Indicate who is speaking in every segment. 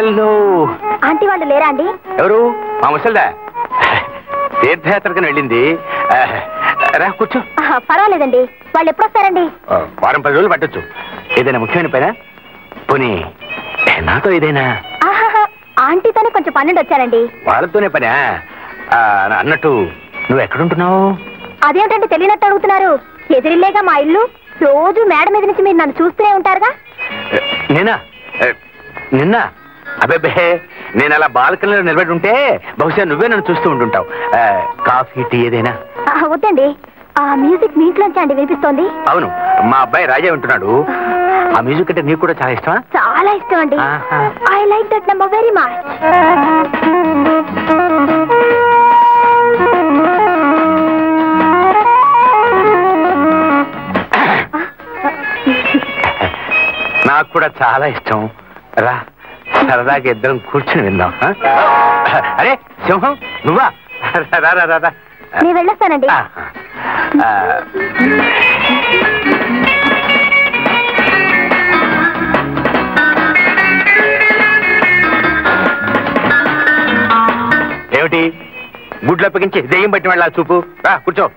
Speaker 1: Hello.
Speaker 2: Aunty వాళ్ళు లేరా అండి?
Speaker 1: ఎవరు? మా ముసల్దా తీర్థయాత్రకని వెళ్ళింది. రా కూర్చో.
Speaker 2: పర్వాలేదండి. వాళ్ళు ఎప్పుడు వస్తారండి?
Speaker 1: వారం 10 రోజులు పట్టొచ్చు. ఏదైనా ముఖ్యమైన పైన పోనీ నాతో ఏదైనా?
Speaker 2: ఆంటీతోనే కొంచెం పన్నెండు వచ్చారండి.
Speaker 1: వాళ్ళతోనే పనా? అన్నట్టు నువ్వు ఎక్కడుంటున్నావు?
Speaker 2: అదేంటంటే తెలియనట్టు అడుగుతున్నారు. ఎదిరిల్లేగా మా ఇల్లు. రోజు మేడ మీద నుంచి మీరు నన్ను చూస్తూనే ఉంటారుగా.
Speaker 1: నిన్న అబ్బే నేను అలా బాల్కనీలో నిలబడి ఉంటే బహుశా నువ్వే నన్ను చూస్తూ ఉంటుంటావు. కాఫీ టీ ఏదైనా?
Speaker 2: వద్దండి. ఆ మ్యూజిక్ మీ ఇంట్లోంచి అండి వినిపిస్తోంది.
Speaker 1: అవును, మా అబ్బాయి రాజా వింటున్నాడు. ఆ మ్యూజిక్ అంటే నీకు కూడా చాలా ఇష్టమా?
Speaker 2: చాలా ఇష్టం అండి. I like that number very much.
Speaker 1: నాకు కూడా చాలా ఇష్టం. రా సరదాగా ఇద్దరం కూర్చుని విందాం. అరే సింహం నువ్వా? రా రా రా.
Speaker 2: నేను వెళ్ళొస్తానండి.
Speaker 1: ఏమిటి గుడ్లు అప్పగించి దెయ్యం బట్టి వెళ్ళాలి చూపు. రా కూర్చో.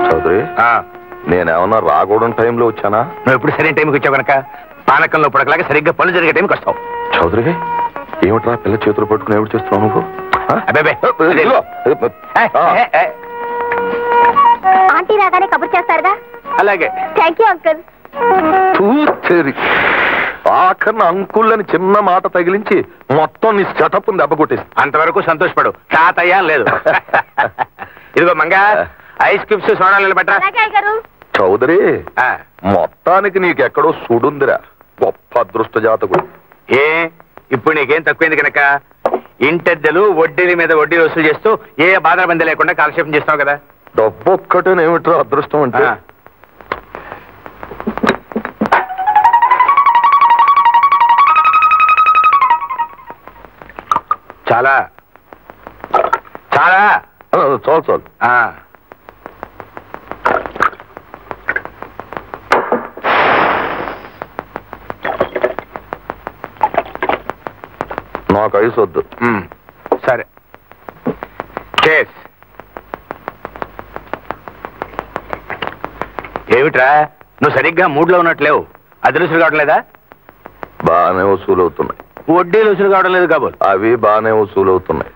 Speaker 3: చౌదరి, నేనేమన్నా రాకూడని టైంలో వచ్చానా?
Speaker 1: నువ్వు ఎప్పుడు సరైన టైంకి వచ్చావు కనుక పానకంలో పడకలాగా సరిగ్గా పనులు జరిగే టైంకి వస్తావు.
Speaker 3: చౌదరి, ఏమిట్రా పిల్ల చేతులు పట్టుకుని ఎవరు చేస్తున్నావు నువ్వు?
Speaker 2: ఆంటీ రాగానే కబుర్ చేస్తారుగా.
Speaker 1: అలాగే.
Speaker 2: Thank you uncle.
Speaker 3: ఆఖరిన అంకుల్ అని చిన్న మాట తగిలించి మొత్తం నీ సెటప్ దెబ్బ కొట్టేసి.
Speaker 1: అంతవరకు సంతోషపడు. తాతయ్య లేదు. ఇదిగో మంగా ఐస్ క్యూబ్స్ సోడాలు నిలబెట్టరా.
Speaker 3: చౌదరి, మొత్తానికి నీకెక్కడో సుడుందిరా. గొప్ప అదృష్ట జాతకుడు.
Speaker 1: ఇప్పుడు నీకేం తక్కువైంది కనుక ఇంటెద్దలు వడ్డీల మీద వడ్డీ వసూలు చేస్తూ ఏ బాధ బంది లేకుండా కాలక్షేపం చేస్తావు కదా.
Speaker 3: డబ్బు ఒక్కటేనేమిట్రా అదృష్టం అంటే?
Speaker 1: చాలా చాలా
Speaker 3: చాలు చాలు. నాకు ఐస్ వద్దు.
Speaker 1: సరే. ఏమిట్రా నువ్వు సరిగ్గా మూడ్లో ఉన్నట్లేవు. అది రుసులు కావట్లేదా?
Speaker 3: బాగానే వసూలు అవుతున్నాయి.
Speaker 1: వడ్డీలు వసూలు కావడం లేదు కాబోలు.
Speaker 3: అవి బాగానే వసూలు అవుతున్నాయి.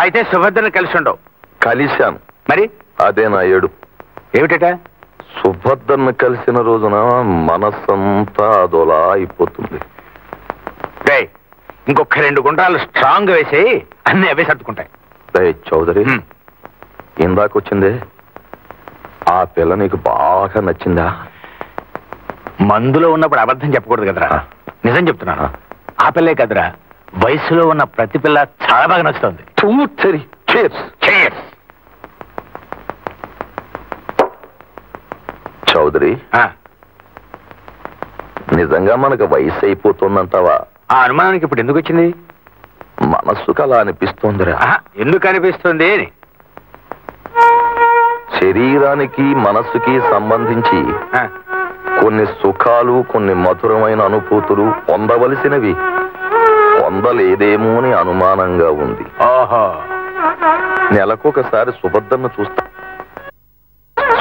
Speaker 1: అయితే సుభద్రని కలిసి ఉండవు.
Speaker 3: కలిశాను.
Speaker 1: మరి
Speaker 3: అదే నా ఏడుపు.
Speaker 1: ఏమిటట?
Speaker 3: సుభద్రని కలిసిన రోజున మనస్సంతా అదోలా అయిపోతుంది.
Speaker 1: ఇంకొక 2 గుంటాలు స్ట్రాంగ్ వేసి అన్ని అవే సర్దుకుంటాయి.
Speaker 3: చౌదరి, ఇందాకొచ్చిందే ఆ పిల్ల నీకు బాగా నచ్చిందా?
Speaker 1: మందులో ఉన్నప్పుడు అబద్ధం చెప్పకూడదు కదరా. నిజం చెప్తున్నా. ఆ పిల్లే కదరా, వయసులో ఉన్న ప్రతి పిల్ల చాలా బాగా నచ్చుతుంది.
Speaker 3: చౌదరి, నిజంగా మనకు వయసు అయిపోతుందంటావా?
Speaker 1: ఆ అనుమానానికి ఇప్పుడు ఎందుకు వచ్చింది?
Speaker 3: మనస్సుకు అలా అనిపిస్తోందిరా.
Speaker 1: ఎందుకు అనిపిస్తుంది అని?
Speaker 3: శరీరానికి మనస్సుకి సంబంధించి కొన్ని సుఖాలు, కొన్ని మధురమైన అనుభూతులు పొందవలసినవి పొందలేదేమో అని అనుమానంగా ఉంది. నెలకొకసారి సుభద్రను చూస్తా.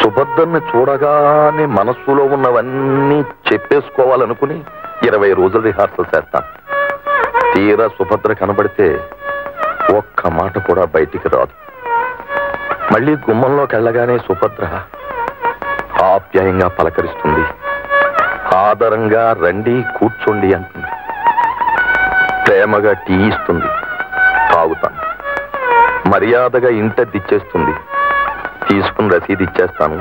Speaker 3: సుభద్రని చూడగానే మనస్సులో ఉన్నవన్నీ చెప్పేసుకోవాలనుకుని 20 రోజులు రిహార్సల్ చేస్తాను. తీరా సుభద్ర కనబడితే ఒక్క మాట కూడా బయటికి రాదు. మళ్ళీ గుమ్మంలోకి వెళ్ళగానే సుభద్ర ఆప్యాయంగా పలకరిస్తుంది. ఆదరంగా రండి కూర్చోండి అంటుంది. ప్రేమగా టీ ఇస్తుంది, తాగుతాను. మర్యాదగా ఇంటద్దిచ్చేస్తుంది. తీసుకుని రసీదు ఇచ్చేస్తాను.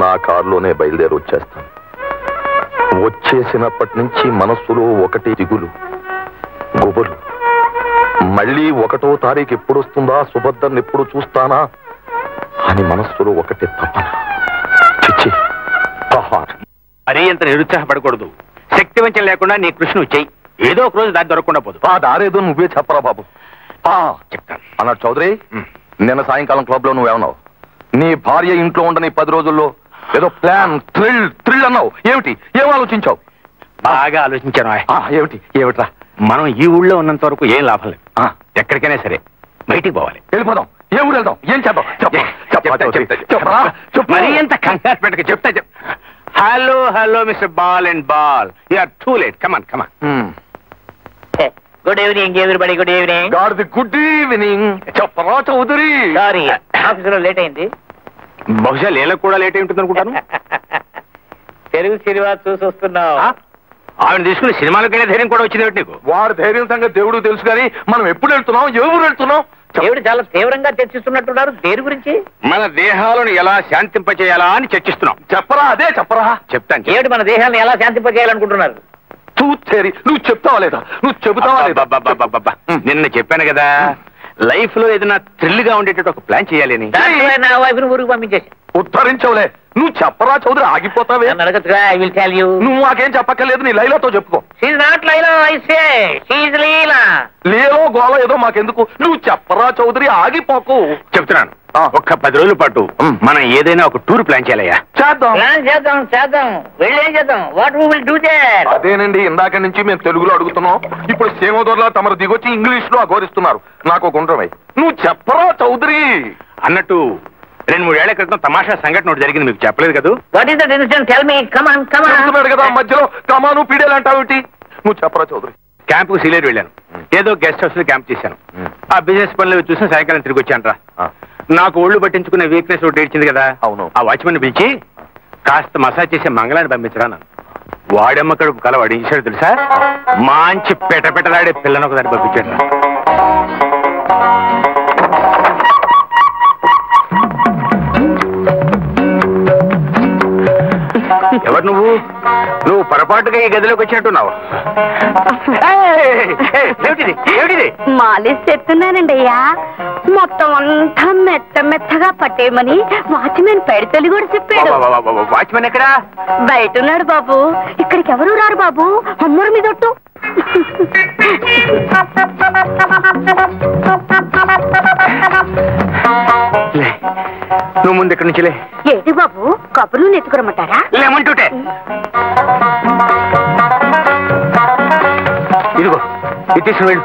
Speaker 3: నా కారులోనే బయలుదేరి వచ్చేస్తాను. వచ్చేసినప్పటి నుంచి మనస్సులో ఒకటి దిగులు, గుబులు. మళ్ళీ 1వ తారీఖు ఎప్పుడు వస్తుందా, సుభద్రని ఎప్పుడు చూస్తానా అని మనస్సులో ఒకటి తపన. చిచ్చి,
Speaker 1: మరీ అంత నిరుత్సాహపడకూడదు. శక్తి వంచన లేకుండా నీ కృషి నువ్వు చెయ్యి. ఏదో ఒక రోజు దారి దొరకకుండా పోదు.
Speaker 3: ఆ దారేదో నువ్వే చెప్పరా బాబు.
Speaker 1: చెప్తాను
Speaker 3: అన్నాడు చౌదరి. నిన్న సాయంకాలం క్లబ్ లో నువ్వేమన్నావు? నీ భార్య ఇంట్లో ఉండని 10 రోజుల్లో ఏదో ప్లాన్ థ్రిల్ అన్నావు. ఏమిటి? ఏం ఆలోచించావు?
Speaker 1: బాగా ఆలోచించాను.
Speaker 3: ఏమిటి? ఏమిట్రా?
Speaker 1: మనం ఈ ఊళ్ళో ఉన్నంత వరకు ఏం లాభం లేదు. ఎక్కడికైనా సరే బయటికి పోవాలి.
Speaker 3: వెళ్ళిపోదాం. ఏ ఊరు వెళ్దాం? ఏం చేద్దాం?
Speaker 1: మరీ ఎంత కంగారు పెట్టక చెప్తా. Hello mister ball and ball, you are too late. Come on.
Speaker 4: Good evening everybody. Good evening.
Speaker 3: Good evening. చెప్పరా చౌదరి.
Speaker 4: సారీ, ఆఫీసులో లేట్ అయింది.
Speaker 1: బహుశా లేలకు కూడా లేట్ అయి ఉంటుంది అనుకుంటాను.
Speaker 4: తెలుగు సినిమా చూసి వస్తున్నావు.
Speaker 1: ఆవిడ తీసుకుని సినిమాలకైనా ధైర్యం కూడా వచ్చింది నీకు?
Speaker 3: వారి ధైర్యం సంగతి దేవుడు తెలుసు కానీ మనం ఎప్పుడు వెళ్తున్నాం, ఏ ఊరు వెళ్తున్నాం?
Speaker 4: దేవుడు చాలా తీవ్రంగా చర్చిస్తున్నట్టున్నారు. దేని గురించి?
Speaker 1: మన దేహాలను ఎలా శాంతింపచేయాలా అని చర్చిస్తున్నాం.
Speaker 3: చెప్పరా? అదే చెప్పరా.
Speaker 1: చెప్తాను.
Speaker 4: ఏమిటి మన దేహాన్ని ఎలా శాంతింపజేయాలనుకుంటున్నారు?
Speaker 3: నువ్వు చెప్తావా లేదా? నువ్వు చెబుతావా లేదా?
Speaker 1: నిన్న చెప్పాను కదా, లైఫ్ లో ఏదైనా థ్రిల్ గా ఉండేటట్టు ఒక ప్లాన్ చేయాలి అని.
Speaker 4: నా వైఫ్ ని ఊరికి పంపించేసి.
Speaker 3: ఉద్ధరించవులే. నువ్వు చెప్పరా చౌదరి. ఆగిపోతావే.
Speaker 4: అడగచ్చుగా. I will tell you.
Speaker 3: నువ్వు మాకేం చెప్పక్కర్లేదు. నీ లైలాతో చెప్పుకో.
Speaker 4: She's not Laila, I say she is Leela.
Speaker 3: లేలో గోల ఏదో మాకెందుకు. నువ్వు చెప్పరా చౌదరి. ఆగిపోకు.
Speaker 1: చెప్తున్నాను. ఒక్క 10 రోజుల పాటు మనం ఏదైనా ఒక టూర్ ప్లాన్ చేయాలయ్యా.
Speaker 4: చేద్దాం. వెళ్ళి ఏం చేద్దాం? What we will do there?
Speaker 3: అదేనండి, ఇందాక నుంచి మేము తెలుగులో అడుగుతున్నాం. ఇప్పుడు సేమోదర్లా తమరు దిగొచ్చి ఇంగ్లీష్ లో అఘోరిస్తున్నారు. నాకు ఒక గుండ్రమై. నువ్వు చెప్పరా చౌదరి.
Speaker 1: అన్నట్టు 2-3 ఏళ్ల క్రితం తమాషా సంఘటన ఒకటి జరిగింది, మీకు చెప్పలేదు కదా?
Speaker 4: What is that incident? Tell me. Come on.
Speaker 3: చెప్తున్నాడు కదా మధ్యలో కమాను పీడేలు అంటావేంటి? నువ్వు చెప్పరా చౌదరి.
Speaker 1: క్యాంప్ కు సీలేరు వెళ్ళాను. ఏదో గెస్ట్ హౌస్ లో క్యాంప్ చేశాను. ఆ బిజినెస్ పనులు చూసి సాయంకాలం తిరిగి వచ్చాను రా. నాకు ఒళ్ళు పట్టించుకునే వీక్నెస్ ఒకటి ఏడ్చింది కదా.
Speaker 3: అవును.
Speaker 1: ఆ వాచ్మెన్ పిలిచి కాస్త మసాజ్ చేసే మంగళాన్ని పంపించరా నన్ను. వాడమ్మ కడుపు కలవాడు ఇచ్చాడు తెలుసా. మంచి పెట్టలాడే పిల్లను ఒకదాన్ని పంపించాడు రా. ఎవరు నువ్వు పొరపాటుగా ఈ గదిలోకి వచ్చినట్టున్నావు. ఏమిటిది?
Speaker 2: మాలిష్ చెప్తున్నానండి అయ్యా. మొత్తం అంతా మెత్తగా పట్టేయమని వాచ్మెన్ పెడతలు కూడా చెప్పాడు.
Speaker 1: వాచ్మెన్ ఎక్కడా?
Speaker 2: బయట ఉన్నాడు బాబు. ఇక్కడికి ఎవరు రారు బాబు. అమ్మరు మీదొట్టు.
Speaker 1: నువ్వు ముందు ఇక్కడి నుంచి లే.
Speaker 2: ఏంటి బాబు, కబుర్లు నెత్తుకురమ్మంటారా?
Speaker 1: లేమంటుంటే ఇదిగో ఇది తీసుకుని వెళ్ళు.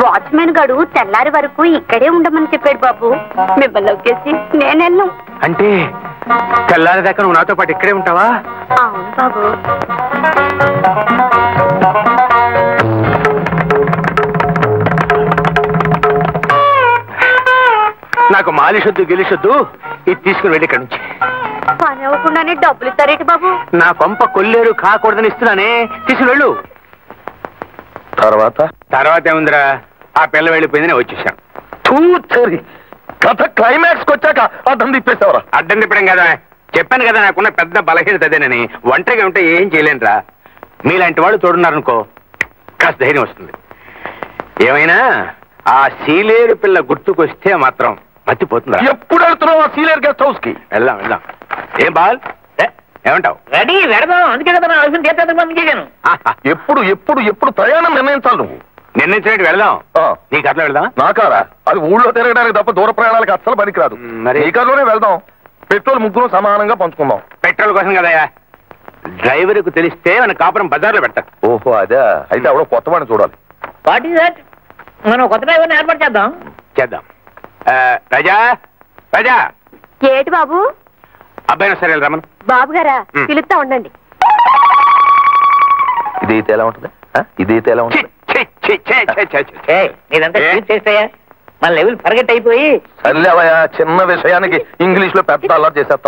Speaker 2: వాచ్మెన్ గడు తెల్లారి వరకు ఇక్కడే ఉండమని చెప్పాడు బాబు. మిమ్మల్ని ఒకేసి నేను వెళ్ళను.
Speaker 1: అంటే తెల్లారి దాకా నువ్వు నాతో పాటు ఇక్కడే ఉంటావా?
Speaker 2: అవును బాబు.
Speaker 1: నాకు మాలిషొద్దు గెలిషొద్దు, ఇది తీసుకుని వెళ్ళి ఇక్కడి నుంచి.
Speaker 2: పని అవ్వకుండానే డబ్బులు ఇస్తారేటి బాబు? నా
Speaker 1: కొంప కొల్లేరు కాకూడదని ఇస్తున్నానే, తీసుకుని వెళ్ళు. తర్వాత ఏముందిరా, ఆ పిల్ల వెళ్ళిపోయింది, నేను వచ్చేసాను.
Speaker 3: కథ క్లైమాక్స్ వచ్చాక అడ్డం తిప్పేసావరా?
Speaker 1: అడ్డం తిప్పడం కదా, చెప్పాను కదా నాకున్న పెద్ద బలహీనత అదేనని. ఒంటరిగా ఉంటే ఏం చేయలేనురా. మీలాంటి వాళ్ళు తోడున్నారనుకో కాస్త ధైర్యం వస్తుంది. ఏమైనా ఆ సీలేరు పిల్ల గుర్తుకొస్తే మాత్రం మర్చిపోతుందా?
Speaker 3: ఎప్పుడు వెళ్తున్నావు ఆ సీలేరు గెస్ట్ హౌస్ కి?
Speaker 1: వెళ్దాం. ఏం బాల్, ఏమంటావు?
Speaker 4: రెడీ, వెళదాం. అందుకే కదా నా హౌస్ చేద్దాం పంపించేశాను.
Speaker 3: ఎప్పుడు ప్రయాణం నిర్ణయించాలి నువ్వు.
Speaker 1: నిర్ణయించినట్టు వెళదాం. నీ కథలో వెళ్దాం.
Speaker 3: నాకారా? అది ఊళ్ళో తిరగడానికి తప్ప దూర ప్రయాణాలకు అస్సలు పనికిరాదు.
Speaker 1: మరి
Speaker 3: నీ కథలోనే వెళ్దాం. పెట్రోల్ ముగ్గురు సమానంగా పంచుకుందాం.
Speaker 1: పెట్రోల్ కోసం కదయా. డ్రైవర్ కు తెలిస్తే మన కాపురం బజార్లో పెడతారు.
Speaker 3: ఓహో అదే. అయితే ఎవడో కొత్త వాడిని చూడాలి.
Speaker 4: What is that? మనం కొత్త డ్రైవర్ని ఏర్పాటు చేద్దాం. రాజా.
Speaker 2: ఏటి బాబు?
Speaker 1: అబ్బాయి సరే రమన్.
Speaker 2: బాబు గారా, పిలుస్తా ఉండండి.
Speaker 3: ఇదైతే ఎలా ఉంటుంది? ఇదైతే ఎలా ఉంటుంది?
Speaker 4: నీదంతా చేస్తాయా? మన లెవెల్ ఫర్గెట్ అయిపోయి.
Speaker 3: సర్లేవయ్యా, చిన్న విషయానికి ఇంగ్లీష్ లో పెద్ద అల్లరి చేసేస్తావు.